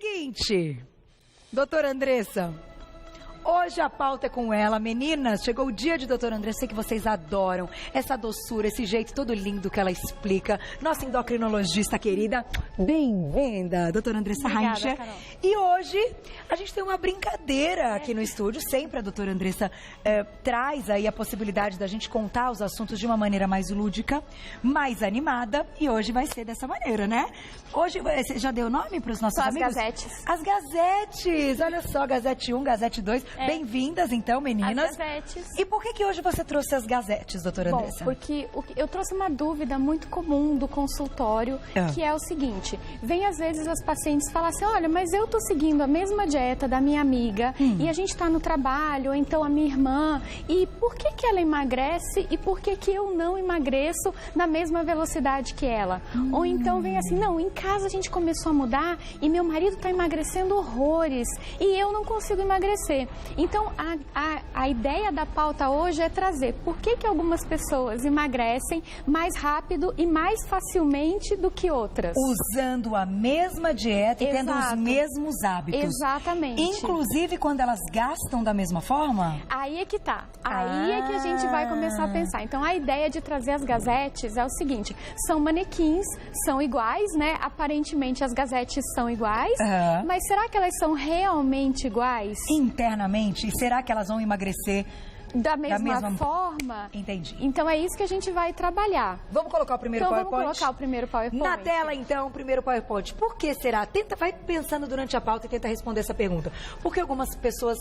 Seguinte, doutora Andressa, hoje a pauta é com ela. Meninas, chegou o dia de doutora Andressa, sei que vocês adoram essa doçura, esse jeito todo lindo que ela explica. Nossa endocrinologista querida, bem-vinda, doutora Andressa Reicher. E hoje a gente tem uma brincadeira aqui no estúdio. Sempre a doutora Andressa traz aí a possibilidade da gente contar os assuntos de uma maneira mais lúdica, mais animada. E hoje vai ser dessa maneira, né? Hoje, você já deu nome para os nossos amigos? As gazetes. As gazetes, olha só, Gazete 1, Gazete 2. Bem-vindas, então, meninas. As gazetes. E por que hoje você trouxe as gazetes, doutora Andressa? Porque eu trouxe uma dúvida muito comum do consultório, que é o seguinte: vem às vezes as pacientes falam assim, olha, mas eu tô seguindo a mesma dieta da minha amiga, e a gente tá no trabalho, ou então a minha irmã, e por que ela emagrece e por que eu não emagreço na mesma velocidade que ela? Ou então vem assim, não, em casa a gente começou a mudar e meu marido tá emagrecendo horrores e eu não consigo emagrecer. Então, a ideia da pauta hoje é trazer por que algumas pessoas emagrecem mais rápido e mais facilmente do que outras. Usando a mesma dieta e tendo os mesmos hábitos. Exatamente. Inclusive quando elas gastam da mesma forma? Aí é que tá. Aí é que a gente vai começar a pensar. Então, a ideia de trazer as gazetes é o seguinte, são manequins, são iguais, né? Aparentemente as gazetes são iguais, mas será que elas são realmente iguais? Internamente? E será que elas vão emagrecer da mesma forma? Entendi. Então é isso que a gente vai trabalhar. Vamos colocar o primeiro PowerPoint? Vamos colocar o primeiro PowerPoint. Na tela, então, o primeiro PowerPoint. Por que será? Vai pensando durante a pauta e tenta responder essa pergunta. Por que algumas pessoas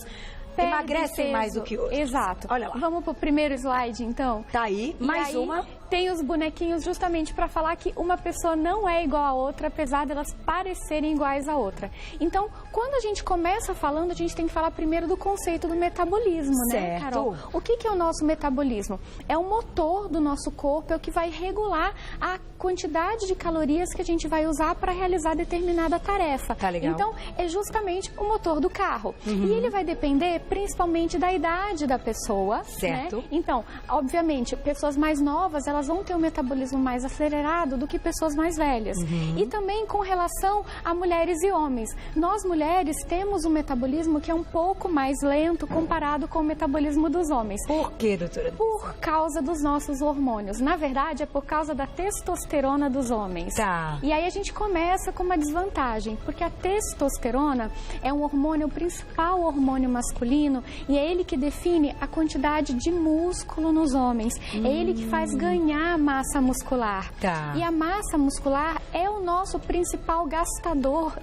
emagrecem mais do que outras? Exato. Olha lá. Vamos pro primeiro slide, então? Tá aí, mais uma. Tem os bonequinhos justamente para falar que uma pessoa não é igual a outra, apesar de elas parecerem iguais a outra. Então, quando a gente começa falando, a gente tem que falar primeiro do conceito do metabolismo, né, Carol? O que é o nosso metabolismo? É o motor do nosso corpo, é o que vai regular a quantidade de calorias que a gente vai usar para realizar determinada tarefa. Tá legal. Então, é justamente o motor do carro. E ele vai depender principalmente da idade da pessoa. Certo. Né? Então, obviamente, pessoas mais novas, elas vão ter um metabolismo mais acelerado do que pessoas mais velhas. E também com relação a mulheres e homens. Nós, mulheres, temos um metabolismo que é um pouco mais lento comparado com o metabolismo dos homens. Por quê, doutora? Por causa dos nossos hormônios. Na verdade, é por causa da testosterona dos homens. Tá. E aí a gente começa com uma desvantagem, porque a testosterona é um hormônio, o principal hormônio masculino, e é ele que define a quantidade de músculo nos homens. É ele que faz ganhar massa muscular. Tá. E a massa muscular é o nosso principal gastador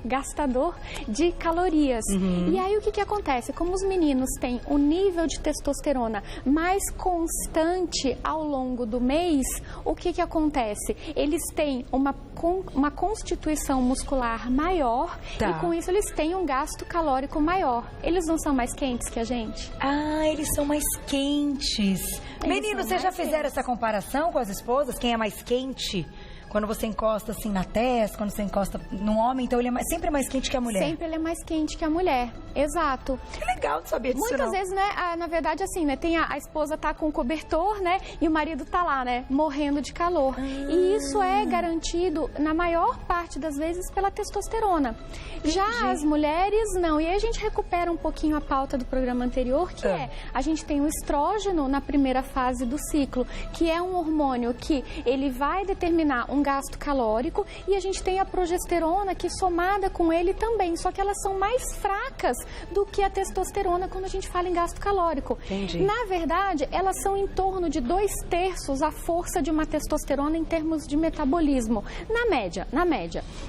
de calorias. E aí o que acontece? Como os meninos têm um nível de testosterona mais constante ao longo do mês, o que acontece? Eles têm uma constituição muscular maior e com isso eles têm um gasto calórico maior. Eles não são mais quentes que a gente? Ah, eles são mais quentes. Meninos, vocês já fizeram essa comparação com as esposas? Quem é mais quente? Quando você encosta assim na testa, quando você encosta num homem, então ele é sempre mais quente que a mulher. Sempre ele é mais quente que a mulher, exato. Que legal de saber disso. Muitas vezes, né, na verdade assim, né, tem a esposa tá com o cobertor, né, e o marido tá lá, né, morrendo de calor. E isso é garantido, na maior parte das vezes, pela testosterona. Já as mulheres, não. E aí a gente recupera um pouquinho a pauta do programa anterior, que a gente tem o estrógeno na primeira fase do ciclo, que é um hormônio que ele vai determinar um gasto calórico, e a gente tem a progesterona que somada com ele também, só que elas são mais fracas do que a testosterona quando a gente fala em gasto calórico. Entendi. Na verdade, elas são em torno de 2/3 a força de uma testosterona em termos de metabolismo, na média.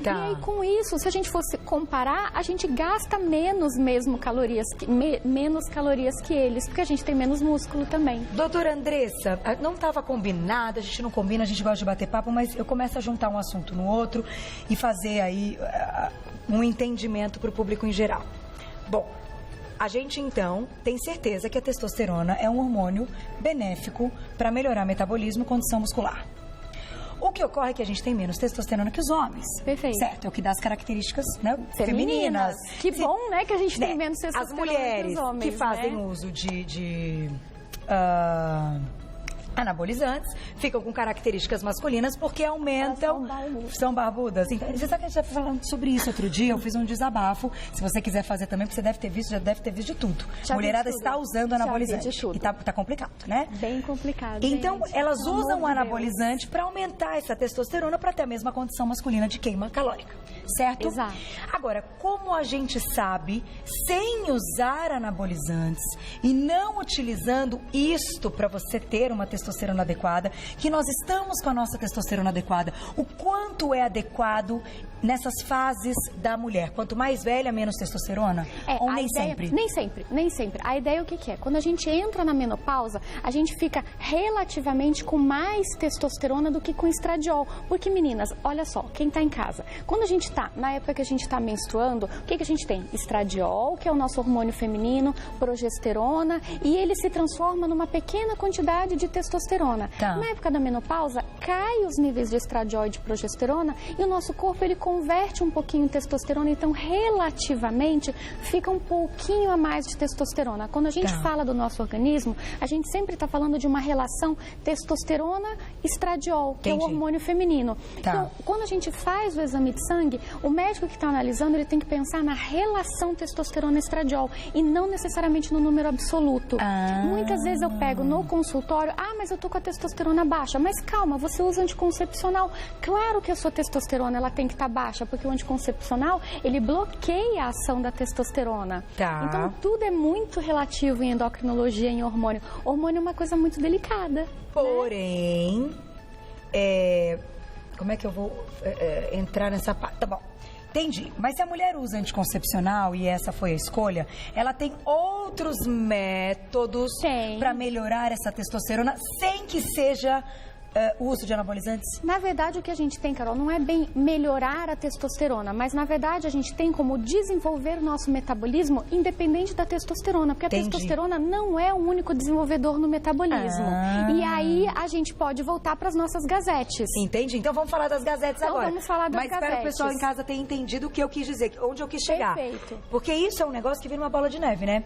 Tá. E aí com isso, se a gente fosse comparar, a gente gasta menos calorias que eles, porque a gente tem menos músculo também. Doutora Andressa, não estava combinado, a gente não combina, a gente gosta de bater papo, mas eu começo a juntar um assunto no outro e fazer aí um entendimento para o público em geral. Bom, a gente então tem certeza que a testosterona é um hormônio benéfico para melhorar o metabolismo e condição muscular. O que ocorre é que a gente tem menos testosterona que os homens. Perfeito. Certo, é o que dá as características, né, femininas. Que bom, né, que a gente tem menos testosterona as mulheres que os homens, que fazem uso anabolizantes, ficam com características masculinas porque aumentam... São barbudas. Então, você sabe que a gente já falando sobre isso outro dia, eu fiz um desabafo. Se você quiser fazer também, porque você deve ter visto, já deve ter visto de tudo. A mulherada está usando anabolizante. E tá complicado, né? Bem complicado. Então, elas usam o anabolizante para aumentar essa testosterona para ter a mesma condição masculina de queima calórica. Certo? Exato. Agora, como a gente sabe, sem usar anabolizantes e não utilizando isto para você ter uma testosterona adequada, que nós estamos com a nossa testosterona adequada, o quanto é adequado nessas fases da mulher? Quanto mais velha, menos testosterona? Ou nem sempre? Nem sempre. A ideia é o que é? Quando a gente entra na menopausa, a gente fica relativamente com mais testosterona do que com estradiol. Porque, meninas, olha só, quem tá em casa, quando a gente tá, na época que a gente tá menstruando, o que a gente tem? Estradiol, que é o nosso hormônio feminino, progesterona, e ele se transforma numa pequena quantidade de testosterona. Tá. Na época da menopausa, cai os níveis de estradiol e de progesterona e o nosso corpo, ele converte um pouquinho em testosterona, então relativamente fica um pouquinho a mais de testosterona. Quando a gente fala do nosso organismo, a gente sempre está falando de uma relação testosterona-estradiol, que é o hormônio feminino. Então, quando a gente faz o exame de sangue, o médico que está analisando, ele tem que pensar na relação testosterona-estradiol e não necessariamente no número absoluto. Muitas vezes eu pego no consultório, mas eu tô com a testosterona baixa, mas calma, você usa anticoncepcional. Claro que a sua testosterona, ela tem que estar baixa, porque o anticoncepcional, ele bloqueia a ação da testosterona. Então, tudo é muito relativo em endocrinologia, em hormônio. Hormônio é uma coisa muito delicada. Porém, como é que eu vou entrar nessa parte? Tá bom. Entendi. Mas se a mulher usa anticoncepcional e essa foi a escolha, ela tem outros métodos para melhorar essa testosterona sem que seja o uso de anabolizantes? Na verdade, o que a gente tem, Carol, não é bem melhorar a testosterona, mas na verdade a gente tem como desenvolver o nosso metabolismo independente da testosterona, porque a testosterona não é o único desenvolvedor no metabolismo. E aí a gente pode voltar para as nossas gazetes. Entendi. Então vamos falar das gazetes agora. Vamos falar das gazetes. Mas espero que o pessoal em casa tenha entendido o que eu quis dizer, onde eu quis chegar. Perfeito. Porque isso é um negócio que vira uma bola de neve, né?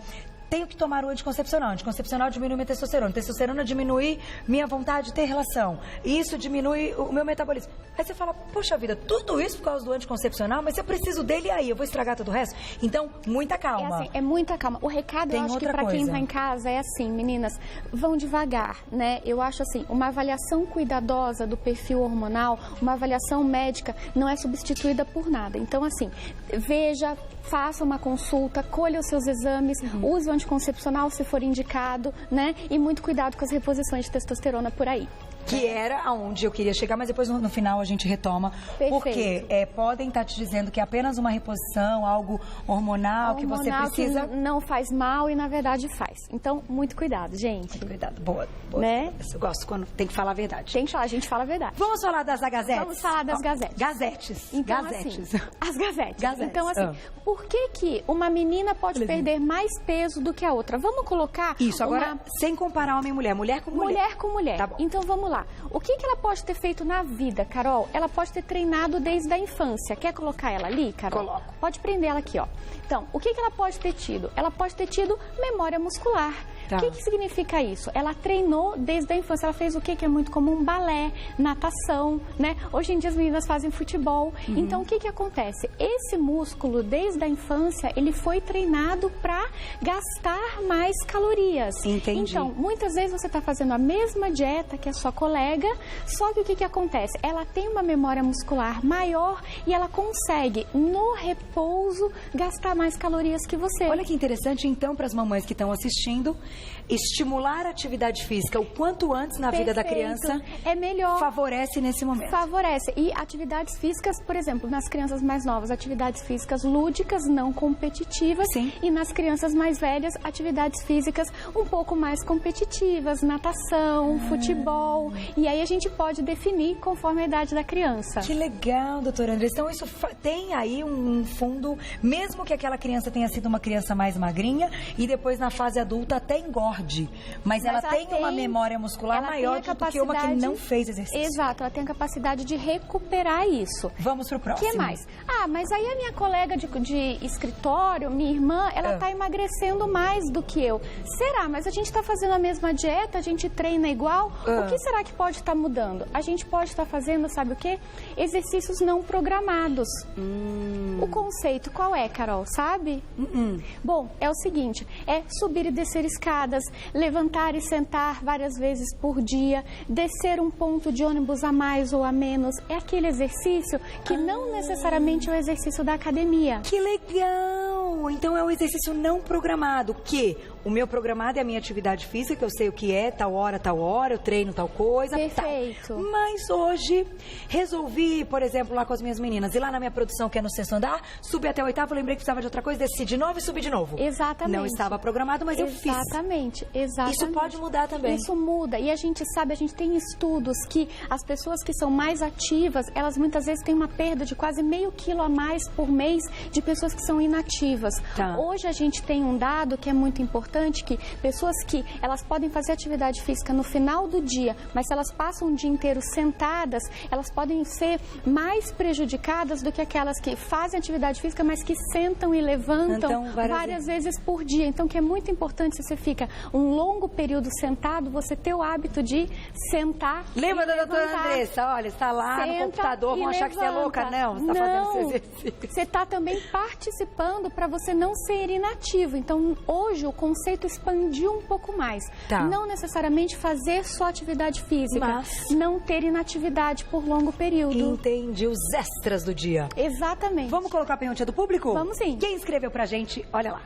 Tenho que tomar o anticoncepcional. O anticoncepcional diminui minha testosterona. Testosterona diminui minha vontade de ter relação. Isso diminui o meu metabolismo. Aí você fala, poxa vida, tudo isso por causa do anticoncepcional, mas eu preciso dele aí, eu vou estragar todo o resto? Então, muita calma. É muita calma. O recado, eu acho que para quem tá em casa é assim, meninas, vão devagar, né? Eu acho assim, uma avaliação cuidadosa do perfil hormonal, uma avaliação médica não é substituída por nada. Então, assim, veja, faça uma consulta, colha os seus exames, use o anticoncepcional se for indicado, né? E muito cuidado com as reposições de testosterona por aí. Que era aonde eu queria chegar, mas depois no final a gente retoma. Perfeito. Porque podem estar te dizendo que é apenas uma reposição, algo hormonal que você precisa. Que não faz mal e na verdade faz. Então, muito cuidado, gente. Muito cuidado. Boa. Né? Eu gosto quando tem que falar a verdade. Tem que falar, a gente fala a verdade. Vamos falar das gazetes? Vamos falar das gazetes. Gazetes. Então, gazetes. Assim, as gazetes. Então, assim, por que uma menina pode perder mais peso do que a outra? Vamos colocar... Isso, agora, sem comparar homem e mulher. Mulher com mulher. Mulher com mulher. Tá bom. Então, vamos lá. O que ela pode ter feito na vida, Carol? Ela pode ter treinado desde a infância. Quer colocar ela ali, Carol? Coloco. Pode prender ela aqui, ó. Então, o que ela pode ter tido? Ela pode ter tido memória muscular. O que significa isso? Ela treinou desde a infância. Ela fez o que é muito comum? Balé, natação, né? Hoje em dia as meninas fazem futebol. Então, o que acontece? Esse músculo, desde a infância, ele foi treinado para gastar mais calorias. Entendi. Então, muitas vezes você está fazendo a mesma dieta que a sua colega, só que o que acontece? Ela tem uma memória muscular maior e ela consegue, no repouso, gastar mais calorias que você. Olha que interessante, então, para as mamães que estão assistindo, estimular a atividade física o quanto antes na vida da criança é melhor. Favorece nesse momento. Favorece. E atividades físicas, por exemplo, nas crianças mais novas, atividades físicas lúdicas, não competitivas. Sim. E nas crianças mais velhas, atividades físicas um pouco mais competitivas, natação, futebol. E aí a gente pode definir conforme a idade da criança. Que legal, doutora Andressa. Então isso tem aí um fundo, mesmo que aquela criança tenha sido uma criança mais magrinha e depois na fase adulta até engorde, mas ela tem uma memória muscular maior do que uma que não fez exercício. Exato, ela tem a capacidade de recuperar isso. Vamos pro próximo. O que mais? Ah, mas aí a minha colega de escritório, minha irmã, ela tá emagrecendo mais do que eu. Será? Mas a gente tá fazendo a mesma dieta, a gente treina igual? O que será que pode estar mudando? A gente pode estar fazendo, sabe o quê? Exercícios não programados. O conceito qual é, Carol? Sabe? Bom, é o seguinte, é subir e descer escadas, levantar e sentar várias vezes por dia, descer um ponto de ônibus a mais ou a menos. É aquele exercício que não necessariamente é o exercício da academia. Que legal! Então é um exercício não programado, que o meu programado é a minha atividade física, que eu sei o que é, tal hora, eu treino tal coisa. Perfeito. Tal. Mas hoje resolvi, por exemplo, lá com as minhas meninas, ir lá na minha produção, que é no 6º andar, subir até o 8º, lembrei que precisava de outra coisa, desci de novo e subi de novo. Exatamente. Não estava programado, mas eu fiz. Exatamente. Isso pode mudar também. Isso muda. E a gente sabe, a gente tem estudos que as pessoas que são mais ativas, elas muitas vezes têm uma perda de quase meio quilo a mais por mês de pessoas que são inativas. Hoje a gente tem um dado que é muito importante, que pessoas que elas podem fazer atividade física no final do dia, mas se elas passam o dia inteiro sentadas, elas podem ser mais prejudicadas do que aquelas que fazem atividade física, mas que sentam e levantam várias vezes por dia. Então, que é muito importante, se você fica um longo período sentado, você ter o hábito de sentar. Lembra da doutora Andressa? Olha, está lá no computador, vão achar que você é louca. Não, você está fazendo esse exercício. Você está também participando para você não ser inativo. Então, hoje, o conceito expandiu um pouco mais. Não necessariamente fazer só atividade física, mas não ter inatividade por longo período. Entendi, os extras do dia. Exatamente. Vamos colocar a pergunta do público? Vamos sim. Quem escreveu pra gente, olha lá.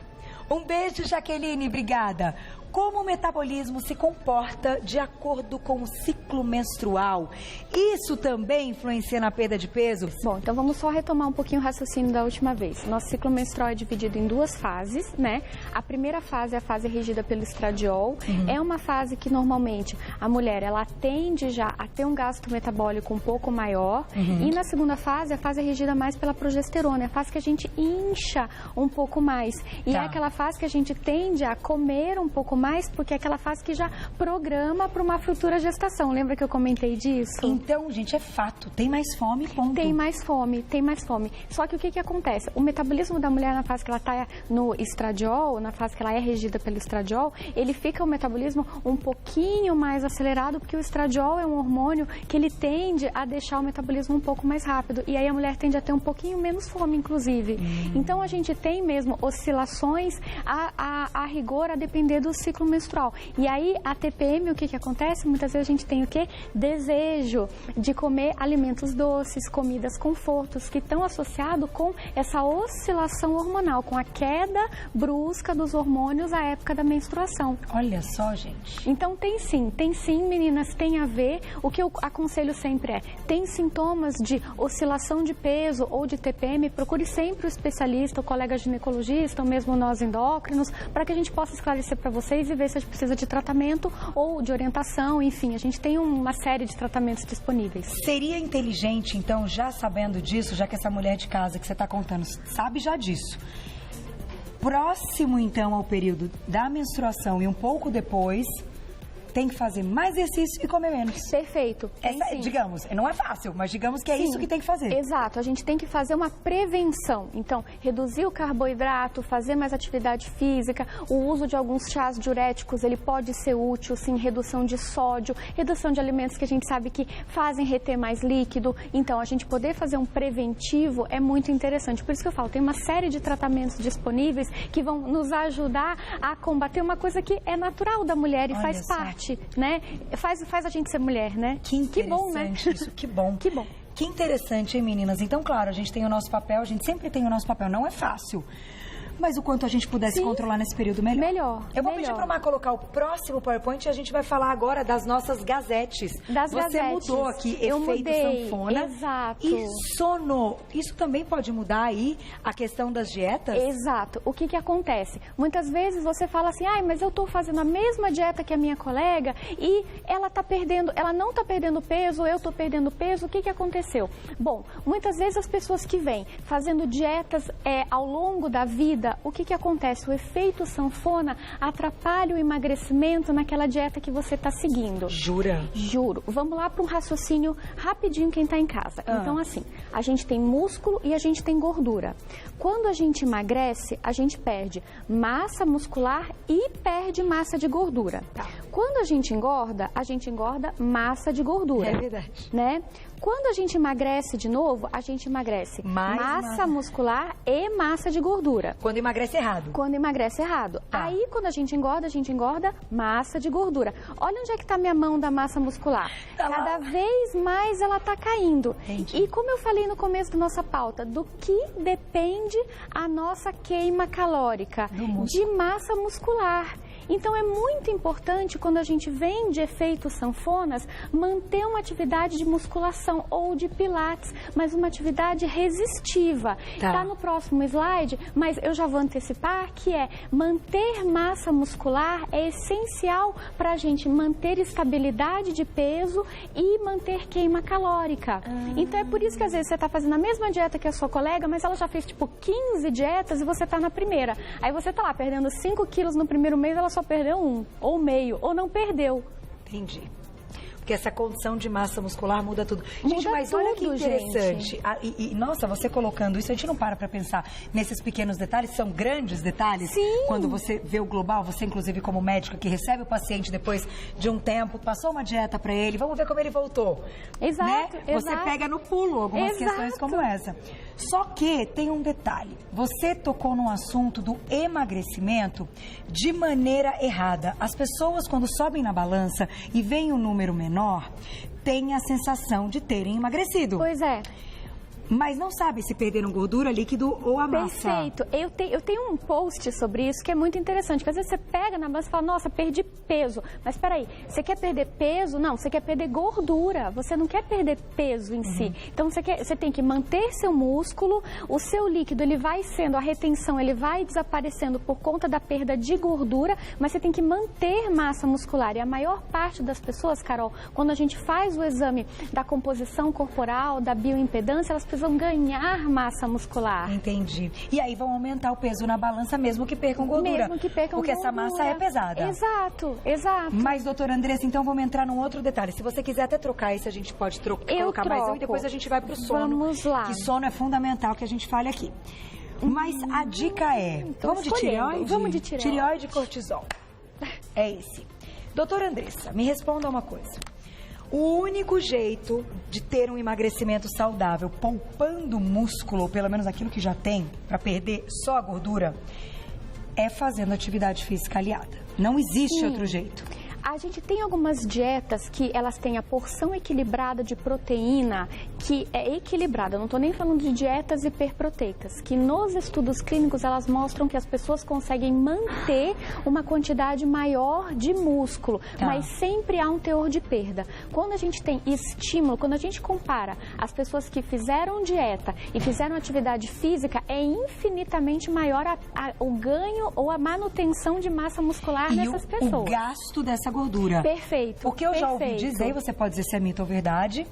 Um beijo, Jaqueline, obrigada. Como o metabolismo se comporta de acordo com o ciclo menstrual? Isso também influencia na perda de peso? Bom, então vamos só retomar um pouquinho o raciocínio da última vez. Nosso ciclo menstrual é dividido em 2 fases, né? A primeira fase é a fase regida pelo estradiol. É uma fase que normalmente a mulher, ela tende já a ter um gasto metabólico um pouco maior. E na segunda fase, a fase é regida mais pela progesterona. É a fase que a gente incha um pouco mais. E é aquela fase que a gente tende a comer um pouco mais, porque é aquela fase que já programa para uma futura gestação. Lembra que eu comentei disso? Então, gente, é fato. Tem mais fome, ponto. Tem mais fome, tem mais fome. Só que o que acontece? O metabolismo da mulher na fase que ela está no estradiol, na fase que ela é regida pelo estradiol, ele fica o metabolismo um pouquinho mais acelerado, porque o estradiol é um hormônio que ele tende a deixar o metabolismo um pouco mais rápido. E aí a mulher tende a ter um pouquinho menos fome, inclusive. Então, a gente tem mesmo oscilações a rigor, a depender do ciclo menstrual. E aí, a TPM, o que acontece? Muitas vezes a gente tem o quê? Desejo de comer alimentos doces, comidas confortos, que estão associados com essa oscilação hormonal, com a queda brusca dos hormônios à época da menstruação. Olha só, gente. Então, tem sim, meninas, tem a ver. O que eu aconselho sempre é, tem sintomas de oscilação de peso ou de TPM, procure sempre o especialista, o colega ginecologista, ou mesmo nós endócrinos, para que a gente possa esclarecer para vocês e ver se a gente precisa de tratamento ou de orientação, enfim, a gente tem uma série de tratamentos disponíveis. Seria inteligente, então, já sabendo disso, já que essa mulher de casa que você está contando sabe já disso, próximo, então, ao período da menstruação e um pouco depois, tem que fazer mais exercício e comer menos. Perfeito. Digamos, não é fácil, mas digamos que é isso que tem que fazer. Exato, a gente tem que fazer uma prevenção. Então, reduzir o carboidrato, fazer mais atividade física, o uso de alguns chás diuréticos, ele pode ser útil, sim, redução de sódio, redução de alimentos que a gente sabe que fazem reter mais líquido. Então, a gente poder fazer um preventivo é muito interessante. Por isso que eu falo, tem uma série de tratamentos disponíveis que vão nos ajudar a combater uma coisa que é natural da mulher e faz parte. Né? Faz a gente ser mulher, né? Que bom, né? Isso, que bom. Que bom. Que interessante, hein, meninas? Então, claro, a gente tem o nosso papel, a gente sempre tem o nosso papel. Não é fácil. Mas o quanto a gente pudesse controlar nesse período, melhor. Melhor. Eu vou pedir para Mar colocar o próximo PowerPoint e a gente vai falar agora das nossas gazetes. Você mudou aqui efeito sanfona e sono. Isso também pode mudar aí a questão das dietas? Exato. O que acontece? Muitas vezes você fala assim, mas eu estou fazendo a mesma dieta que a minha colega e ela não está perdendo peso, eu estou perdendo peso. O que aconteceu? Bom, muitas vezes as pessoas que vêm fazendo dietas ao longo da vida, engorda, o que acontece? O efeito sanfona atrapalha o emagrecimento naquela dieta que você está seguindo. Jura? Juro. Vamos lá para um raciocínio rapidinho quem está em casa. Então, assim, a gente tem músculo e a gente tem gordura. Quando a gente emagrece, a gente perde massa muscular e perde massa de gordura. Tá. Quando a gente engorda massa de gordura. É verdade. Né? Quando a gente emagrece de novo, a gente emagrece massa muscular e massa de gordura. Quando emagrece errado. Quando emagrece errado. Tá. Aí, quando a gente engorda massa de gordura. Olha onde é que está minha mão da massa muscular. Tá Cada lá. vez mais ela está caindo. Entendi. E como eu falei no começo da nossa pauta, do que depende a nossa queima calórica? De massa muscular. Então, é muito importante, quando a gente vem de efeitos sanfonas, manter uma atividade de musculação ou de pilates, mas uma atividade resistiva. Tá no próximo slide, mas eu já vou antecipar, que é manter massa muscular é essencial para a gente manter estabilidade de peso e manter queima calórica. Então, é por isso que às vezes você está fazendo a mesma dieta que a sua colega, mas ela já fez tipo 15 dietas e você está na primeira. Aí você está lá perdendo 5 quilos no primeiro mês, ela só perdeu 1, ou meio, ou não perdeu. Entendi. Porque essa condição de massa muscular muda tudo. Gente, Muda mas olha que tudo, interessante. Nossa, você colocando isso, a gente não para pensar nesses pequenos detalhes, são grandes detalhes. Sim. Quando você vê o global, você inclusive como médica que recebe o paciente depois de um tempo, passou uma dieta para ele, vamos ver como ele voltou. Exato, né? Você pega no pulo algumas questões como essa. Só que tem um detalhe. Você tocou num assunto do emagrecimento de maneira errada. As pessoas, quando sobem na balança e veem um número menor, tem a sensação de terem emagrecido. Pois é. Mas não sabe se perderam gordura, líquido ou a massa. Perfeito. Eu tenho um post sobre isso que é muito interessante, porque às vezes você pega na balança e fala, nossa, perdi peso. Mas espera aí, você quer perder peso? Não, você quer perder gordura. Você não quer perder peso em si. Então você tem que manter seu músculo, o seu líquido, ele vai sendo, a retenção, ele vai desaparecendo por conta da perda de gordura, mas você tem que manter massa muscular. E a maior parte das pessoas, Carol, quando a gente faz o exame da composição corporal, da bioimpedância, elas precisam ganhar massa muscular. Entendi. E aí vão aumentar o peso na balança mesmo que percam gordura. Mesmo que percam porque gordura. essa massa é pesada. Exato, exato. Mas, doutora Andressa, então vamos entrar num outro detalhe. Se você quiser até trocar isso, a gente pode colocar mais um e depois a gente vai pro sono. Vamos lá. Que sono é fundamental que a gente fale aqui. Mas a dica é... Vamos de tireoide? Vamos de tireoide. Tireoide e cortisol. É esse. Doutora Andressa, me responda uma coisa. O único jeito de ter um emagrecimento saudável, poupando músculo, ou pelo menos aquilo que já tem, para perder só a gordura, é fazendo atividade física aliada. Não existe outro jeito. A gente tem algumas dietas que elas têm a porção equilibrada de proteína, que é equilibrada. Eu não estou nem falando de dietas hiperproteicas, que nos estudos clínicos elas mostram que as pessoas conseguem manter uma quantidade maior de músculo, mas sempre há um teor de perda. Quando a gente tem estímulo, quando a gente compara as pessoas que fizeram dieta e fizeram atividade física, é infinitamente maior o ganho ou a manutenção de massa muscular nessas pessoas. O gasto dessa gordura. Perfeito. Porque eu já ouvi dizer, você pode dizer se é mito ou verdade,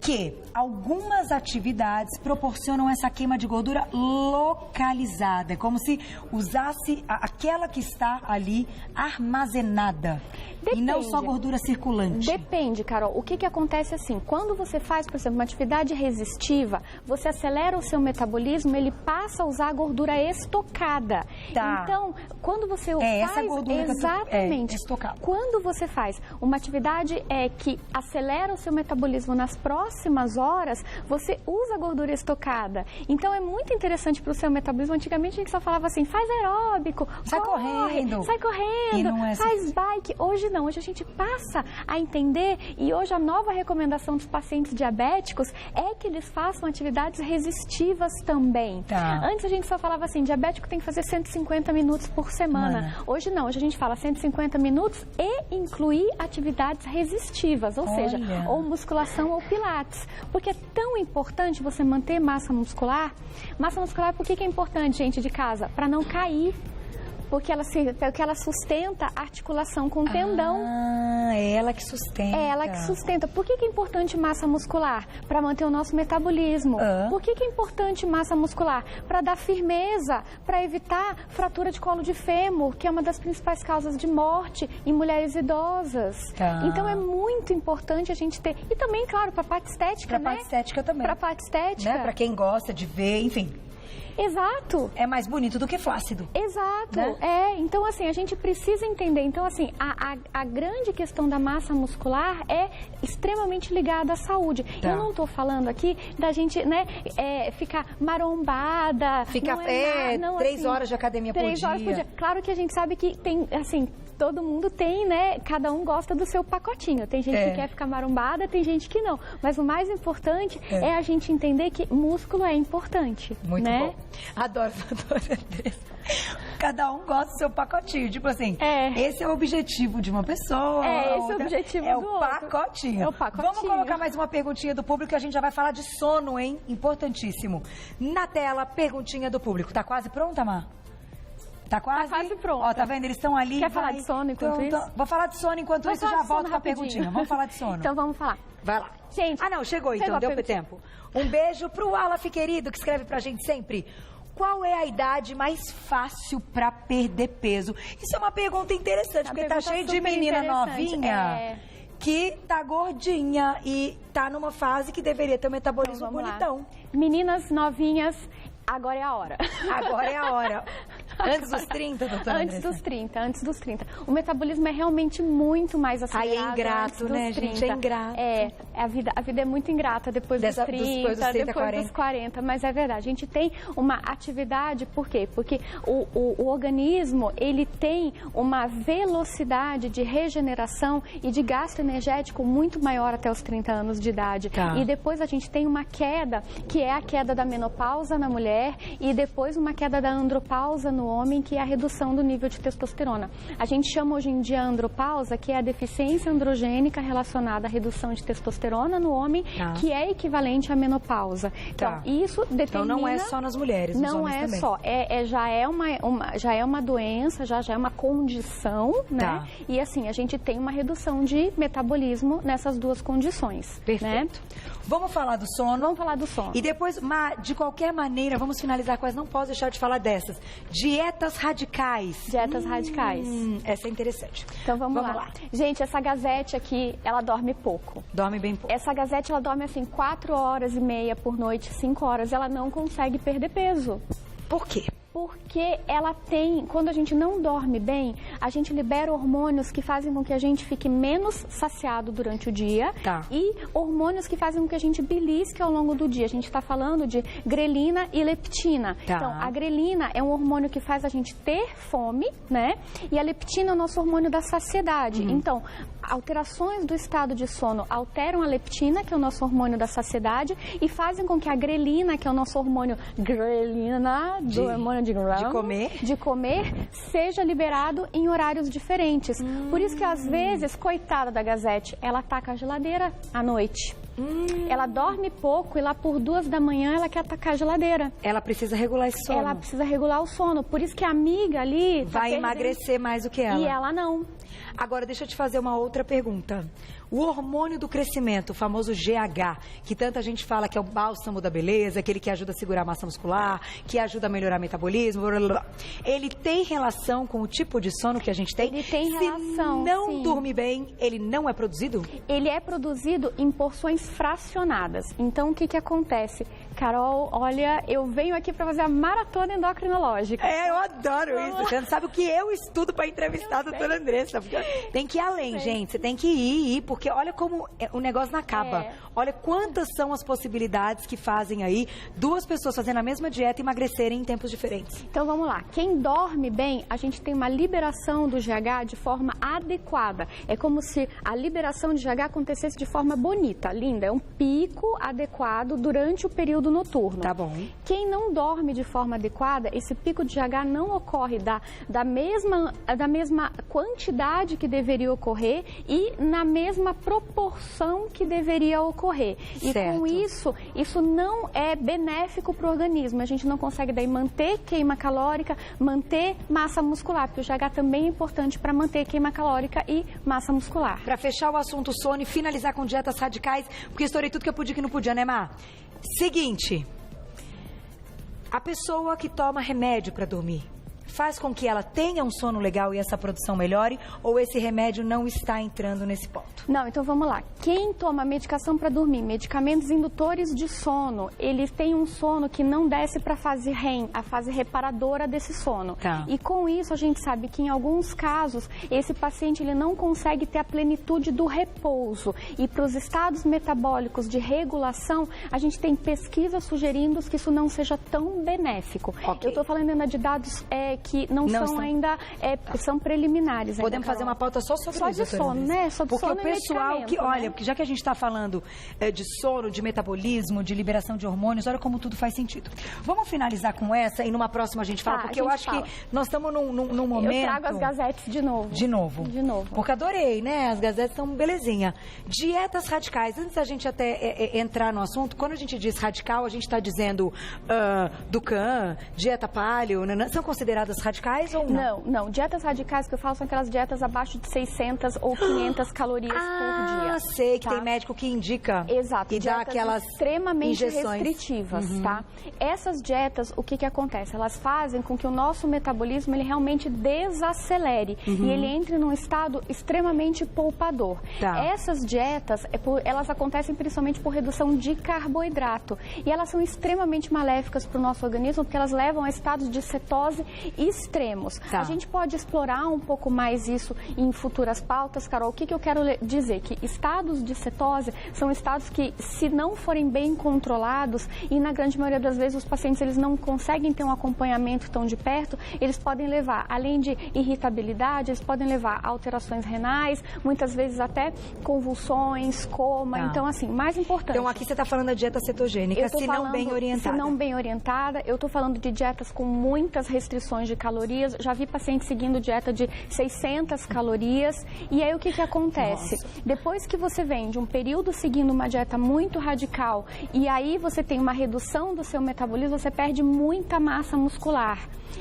que algumas atividades proporcionam essa queima de gordura localizada. É como se usasse aquela que está ali armazenada. Depende. E não só gordura circulante. Depende, Carol. O que acontece assim? Quando você faz, por exemplo, uma atividade resistiva, você acelera o seu metabolismo, ele passa a usar a gordura estocada. Então, quando você faz... essa gordura exatamente. Estocada. Quando você faz uma atividade que acelera o seu metabolismo nas próximas horas, você usa a gordura estocada. Então, é muito interessante para o seu metabolismo. Antigamente, a gente só falava assim, faz aeróbico, sai correndo, e não é faz bike. Hoje não, hoje a gente passa a entender e hoje a nova recomendação dos pacientes diabéticos é que eles façam atividades resistivas também. Antes a gente só falava assim, diabético tem que fazer 150 minutos por semana. Hoje não, hoje a gente fala 150 minutos e incluir atividades resistivas, ou seja, ou musculação ou pilates. Porque é tão importante você manter massa muscular. Massa muscular, por que é importante, gente de casa? Para não cair. Porque ela sustenta a articulação com o tendão. É ela que sustenta. É ela que sustenta. Por que é importante massa muscular? Para manter o nosso metabolismo. Por que é importante massa muscular? Para dar firmeza, para evitar fratura de colo de fêmur, que é uma das principais causas de morte em mulheres idosas. Então é muito importante a gente ter. E também, claro, para a parte estética, Para a parte estética também. Para a parte estética. Né? Para quem gosta de ver, enfim. Exato. É mais bonito do que flácido. Exato. Né? Então assim, a gente precisa entender. Então assim, a grande questão da massa muscular é extremamente ligada à saúde. Eu não estou falando aqui da gente, né, ficar marombada. Ficar 3 horas de academia por dia. 3 horas por dia. Claro que a gente sabe que tem, assim, todo mundo tem, né? Cada um gosta do seu pacotinho. Tem gente que quer ficar marombada, tem gente que não. Mas o mais importante é a gente entender que músculo é importante. Muito né? bom. Adoro, Andressa. Cada um gosta do seu pacotinho. Tipo assim, esse é o objetivo de uma pessoa. Esse é o objetivo do outro. Pacotinho. É o pacotinho. Vamos colocar mais uma perguntinha do público que a gente já vai falar de sono, hein? Importantíssimo. Na tela, perguntinha do público. Tá quase pronta, Má? Tá quase? Tá quase pronto. Ó, tá vendo? Eles estão ali. Quer falar de sono enquanto isso? Vou falar de sono enquanto isso e já volto com a perguntinha. Vamos falar de sono. Então vamos falar. Vai lá. Gente, não, chegou então, deu tempo. Um beijo pro Alaf, querido, que escreve pra gente sempre. Qual é a idade mais fácil pra perder peso? Isso é uma pergunta interessante, porque tá cheio de menina novinha que tá gordinha e tá numa fase que deveria ter um metabolismo bonitão. Lá. Meninas novinhas, agora é a hora. Agora é a hora. Antes dos 30, doutora Antes dos 30. O metabolismo é realmente muito mais acelerado. Aí é ingrato, né, gente? É ingrato. A vida é muito ingrata depois dos 30, depois dos 40. Mas é verdade, a gente tem uma atividade, por quê? Porque o organismo, ele tem uma velocidade de regeneração e de gasto energético muito maior até os 30 anos de idade. E depois a gente tem uma queda, que é a queda da menopausa na mulher e depois uma queda da andropausa no homem, que é a redução do nível de testosterona. A gente chama hoje em dia a andropausa, que é a deficiência androgênica relacionada à redução de testosterona no homem, que é equivalente à menopausa. Então, isso determina... Então, não é só nas mulheres, nos homens também. Não é só. Já é uma doença, já é uma condição, né? E assim, a gente tem uma redução de metabolismo nessas duas condições. Perfeito. Né? Vamos falar do sono? Vamos falar do sono. E depois, de qualquer maneira, vamos finalizar com essa. Não posso deixar de falar dessas. Dietas radicais. Dietas radicais. Essa é interessante. Então vamos lá. Gente, essa gazete aqui, ela dorme pouco. Dorme bem pouco. Essa gazete, ela dorme assim 4 horas e meia por noite, 5 horas. Ela não consegue perder peso. Por quê? Porque ela tem, quando a gente não dorme bem, a gente libera hormônios que fazem com que a gente fique menos saciado durante o dia e hormônios que fazem com que a gente belisque ao longo do dia. A gente está falando de grelina e leptina. Então, a grelina é um hormônio que faz a gente ter fome, né? E a leptina é o nosso hormônio da saciedade. Então, alterações do estado de sono alteram a leptina, que é o nosso hormônio da saciedade, e fazem com que a grelina, que é o nosso hormônio do hormônio de comer, seja liberado em horários diferentes. Por isso que, às vezes, coitada da gazete, ela taca a geladeira à noite. Ela dorme pouco e lá por 2 da manhã ela quer atacar a geladeira. Ela precisa regular esse sono. Ela precisa regular o sono. Por isso que a amiga ali... vai emagrecer mais do que ela. E ela não. Agora, deixa eu te fazer uma outra pergunta. O hormônio do crescimento, o famoso GH, que tanta gente fala que é o bálsamo da beleza, aquele que ajuda a segurar a massa muscular, que ajuda a melhorar o metabolismo, blá, blá, blá. Ele tem relação com o tipo de sono que a gente tem? Ele tem relação, Se não dormir bem, ele não é produzido? Ele é produzido em porções fracionadas. Então, o que acontece? Carol, olha, eu venho aqui para fazer a maratona endocrinológica. Eu adoro isso. Você não sabe o que eu estudo para entrevistar a doutora Andressa. Tem que ir além, gente. Você tem que ir, porque olha como o negócio não acaba. Olha quantas são as possibilidades que fazem aí 2 pessoas fazendo a mesma dieta e emagrecerem em tempos diferentes. Então, vamos lá. Quem dorme bem, a gente tem uma liberação do GH de forma adequada. É como se a liberação de GH acontecesse de forma bonita, linda. É um pico adequado durante o período noturno. Tá bom. Quem não dorme de forma adequada, esse pico de GH não ocorre da mesma quantidade que deveria ocorrer e na mesma proporção que deveria ocorrer. E com isso não é benéfico para o organismo. A gente não consegue daí manter queima calórica, manter massa muscular, porque o GH também é importante para manter queima calórica e massa muscular. Para fechar o assunto sono e finalizar com dietas radicais, porque estourei tudo que eu podia e que não podia, né, Má? Seguinte, a pessoa que toma remédio para dormir faz com que ela tenha um sono legal e essa produção melhore, ou esse remédio não está entrando nesse ponto? Não, então vamos lá. Quem toma medicação para dormir, medicamentos indutores de sono, eles têm um sono que não desce para a fase REM, a fase reparadora desse sono. Tá. E com isso a gente sabe que em alguns casos esse paciente ele não consegue ter a plenitude do repouso. E para os estados metabólicos de regulação, a gente tem pesquisas sugerindo que isso não seja tão benéfico. Okay. Eu estou falando ainda de dados que não são ainda, são preliminares. Podemos fazer uma pauta só sobre isso, de sono, né? Sobre porque sono o pessoal que, olha, né? porque já que a gente está falando de sono, de metabolismo, de liberação de hormônios, olha como tudo faz sentido. Vamos finalizar com essa e numa próxima a gente fala, porque eu acho que nós estamos num momento... Eu trago as gazetes de novo. De novo? De novo. Porque adorei, né? As gazetes são belezinha. Dietas radicais. Antes da gente até entrar no assunto, quando a gente diz radical, a gente está dizendo Dukan, dieta paleo, são consideradas radicais ou não? Não. Dietas radicais que eu falo são aquelas dietas abaixo de 600 ou 500 calorias por dia. Sei que tem médico que indica. Exato. E dá aquelas extremamente injeções restritivas, tá? Essas dietas, o que acontece? Elas fazem com que o nosso metabolismo ele realmente desacelere e ele entre num estado extremamente poupador. Tá. Essas dietas, elas acontecem principalmente por redução de carboidrato e elas são extremamente maléficas para o nosso organismo porque elas levam a estados de cetose extremos. Tá. A gente pode explorar um pouco mais isso em futuras pautas, Carol. O que eu quero dizer? Que estados de cetose são estados que, se não forem bem controlados, e na grande maioria das vezes os pacientes eles não conseguem ter um acompanhamento tão de perto, eles podem levar, além de irritabilidade, eles podem levar a alterações renais, muitas vezes até convulsões, coma. Tá. Então, assim, mais importante... Então, aqui você está falando da dieta cetogênica, se não bem orientada. Se não bem orientada, eu estou falando de dietas com muitas restrições de calorias. Já vi pacientes seguindo dieta de 600 calorias. E aí, o que acontece? Nossa. Depois que você vem de um período seguindo uma dieta muito radical e aí você tem uma redução do seu metabolismo, você perde muita massa muscular.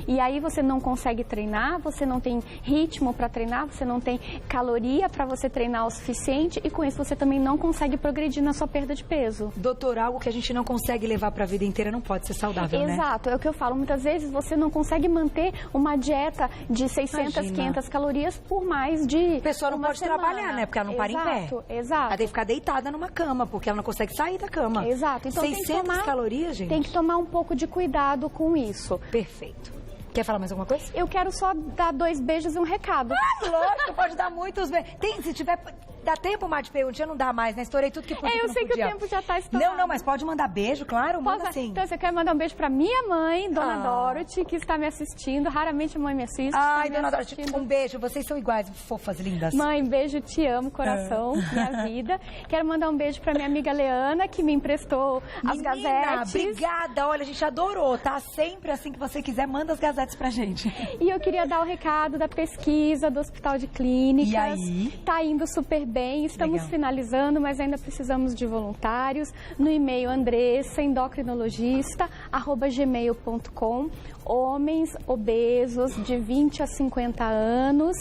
E aí você não consegue treinar, você não tem ritmo para treinar, você não tem caloria para você treinar o suficiente e com isso você também não consegue progredir na sua perda de peso. Doutor, algo que a gente não consegue levar para a vida inteira não pode ser saudável, né? Exato, é o que eu falo. Muitas vezes você não consegue manter uma dieta de 600, Imagina. 500 calorias por mais de A pessoa não pode trabalhar, né? Porque ela não para em pé. Exato. Ela tem que ficar deitada numa cama, porque ela não consegue sair da cama. Exato. Então 600 calorias, gente? Tem que tomar um pouco de cuidado com isso. Perfeito. Quer falar mais alguma coisa? Eu quero só dar 2 beijos e um recado. Lógico, pode dar muitos beijos. Se tiver... Dá tempo, Má, de perguntar? Não dá mais, né? Estourei tudo que podia. Eu sei que o tempo já tá estourado. Não, mas pode mandar beijo, claro, manda sim. Então, você quer mandar um beijo pra minha mãe, Dona Dorothy, que está me assistindo. Raramente a mãe me assiste. Ai, Dona Dorothy, um beijo. Vocês são iguais, fofas, lindas. Mãe, beijo, te amo, coração, minha vida. Quero mandar um beijo pra minha amiga Leana, que me emprestou as gazetes. Obrigada. Olha, a gente adorou, tá? Sempre assim que você quiser, manda as gazetes pra gente. E eu queria dar o recado da pesquisa do Hospital de Clínicas. E aí? Tá indo super bem, estamos finalizando, mas ainda precisamos de voluntários. No e-mail andressa_endocrinologista@gmail.com. Homens obesos de 20 a 50 anos.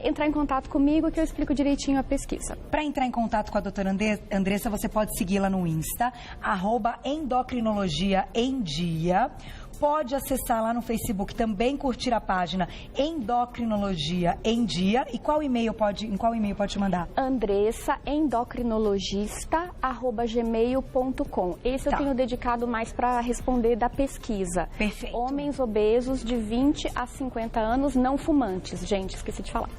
Entrar em contato comigo que eu explico direitinho a pesquisa. Para entrar em contato com a doutora Andressa, você pode segui-la no Insta, @endocrinologiaemdia. Pode acessar lá no Facebook, também curtir a página Endocrinologia em Dia. E em qual e-mail pode te mandar? andressaendocrinologista@gmail.com. Esse eu tenho dedicado mais para responder da pesquisa. Perfeito. Homens obesos de 20 a 50 anos, não fumantes. Gente, esqueci de falar.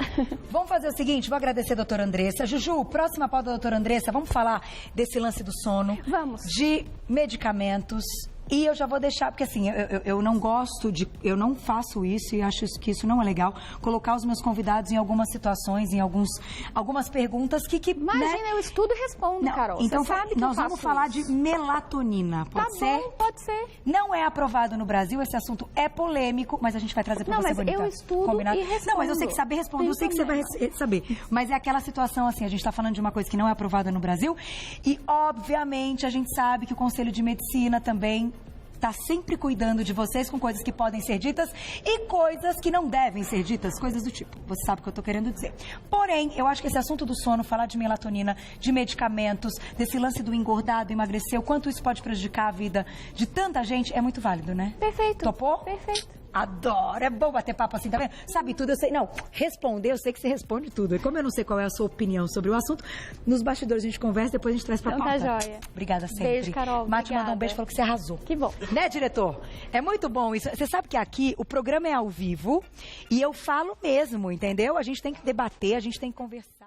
Vamos fazer o seguinte, vou agradecer a doutora Andressa. Juju, próxima pauta da doutora Andressa, vamos falar desse lance do sono. Vamos. De medicamentos, E eu já vou deixar, porque assim, eu não gosto de, eu não faço isso e acho que isso não é legal, colocar os meus convidados em algumas situações, em algumas perguntas que Imagina, né? eu estudo e respondo, Não, Carol. então Você sabe que nós eu vamos faço falar isso. de melatonina, pode ser? Tá bom, pode ser. Não é aprovado no Brasil, esse assunto é polêmico, mas a gente vai trazer pra Não, você, mas bonita. eu estudo Combinado? e respondo. Não, mas eu sei que saber responder, eu sei que você vai saber. Mas é aquela situação assim, a gente tá falando de uma coisa que não é aprovada no Brasil e, obviamente, a gente sabe que o Conselho de Medicina também está sempre cuidando de vocês com coisas que podem ser ditas e coisas que não devem ser ditas, coisas do tipo. Você sabe o que eu estou querendo dizer. Porém, eu acho que esse assunto do sono, falar de melatonina, de medicamentos, desse lance do engordar, do emagrecer, o quanto isso pode prejudicar a vida de tanta gente, é muito válido, né? Perfeito. Topou? Perfeito. Adoro, é bom bater papo assim, tá vendo? Sabe tudo, eu sei. Não, responder, eu sei que você responde tudo. E como eu não sei qual é a sua opinião sobre o assunto, nos bastidores a gente conversa, depois a gente traz pra Então pauta. tá joia. Obrigada sempre. Beijo, Carol. Mate mandou um obrigada. beijo, falou que você arrasou. Que bom. Né, diretor? É muito bom isso. Você sabe que aqui o programa é ao vivo e eu falo mesmo, entendeu? A gente tem que debater, a gente tem que conversar.